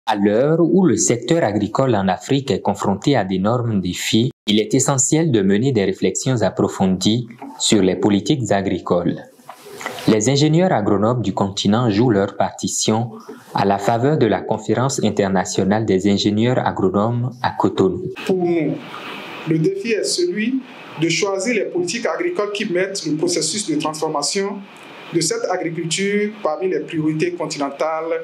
À l'heure où le secteur agricole en Afrique est confronté à d'énormes défis, il est essentiel de mener des réflexions approfondies sur les politiques agricoles. Les ingénieurs agronomes du continent jouent leur partition à la faveur de la Conférence internationale des ingénieurs agronomes à Cotonou. Pour nous, le défi est celui de choisir les politiques agricoles qui mettent le processus de transformation de cette agriculture parmi les priorités continentales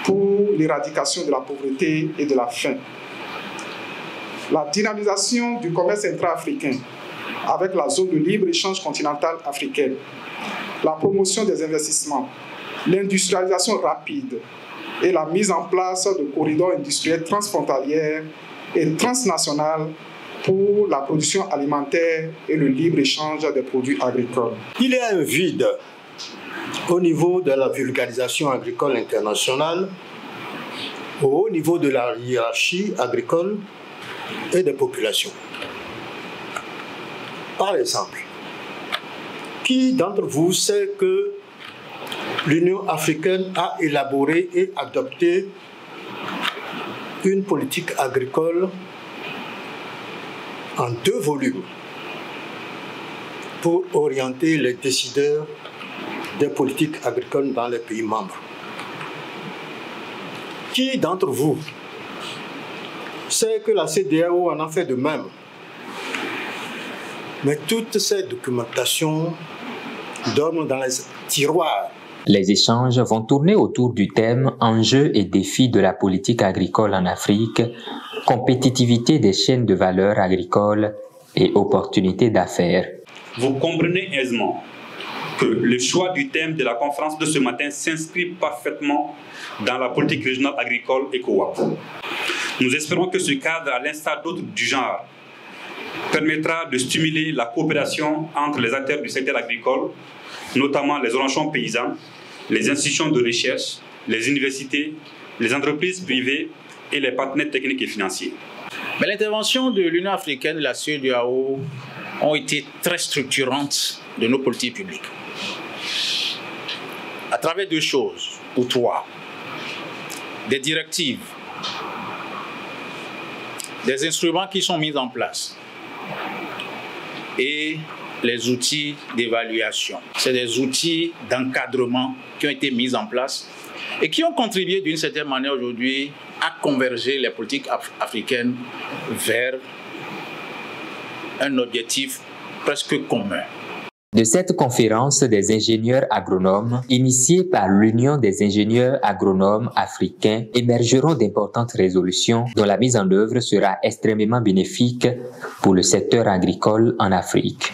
pour l'éradication de la pauvreté et de la faim. La dynamisation du commerce intra-africain avec la zone de libre-échange continentale africaine, la promotion des investissements, l'industrialisation rapide et la mise en place de corridors industriels transfrontaliers et transnationaux pour la production alimentaire et le libre-échange des produits agricoles. Il y a un vide au niveau de la vulgarisation agricole internationale, au niveau de la hiérarchie agricole et des populations. Par exemple, qui d'entre vous sait que l'Union africaine a élaboré et adopté une politique agricole en 2 volumes pour orienter les décideurs des politiques agricoles dans les pays membres? Qui d'entre vous sait que la CEDEAO en a fait de même? Mais toutes ces documentations dorment dans les tiroirs. Les échanges vont tourner autour du thème « Enjeux et défis de la politique agricole en Afrique, compétitivité des chaînes de valeur agricoles et opportunités d'affaires ». Vous comprenez aisément que le choix du thème de la conférence de ce matin s'inscrit parfaitement dans la politique régionale agricole ECOWAP. Nous espérons que ce cadre, à l'instar d'autres du genre, permettra de stimuler la coopération entre les acteurs du secteur agricole, notamment les organisations paysannes, les institutions de recherche, les universités, les entreprises privées et les partenaires techniques et financiers. Mais l'intervention de l'Union africaine et de la CEDEAO ont été très structurantes de nos politiques publiques. À travers 2 choses, ou 3, des directives, des instruments qui sont mis en place et les outils d'évaluation. C'est des outils d'encadrement qui ont été mis en place et qui ont contribué d'une certaine manière aujourd'hui à converger les politiques africaines vers un objectif presque commun. De cette conférence des ingénieurs agronomes, initiée par l'Union des ingénieurs agronomes africains, émergeront d'importantes résolutions dont la mise en œuvre sera extrêmement bénéfique pour le secteur agricole en Afrique.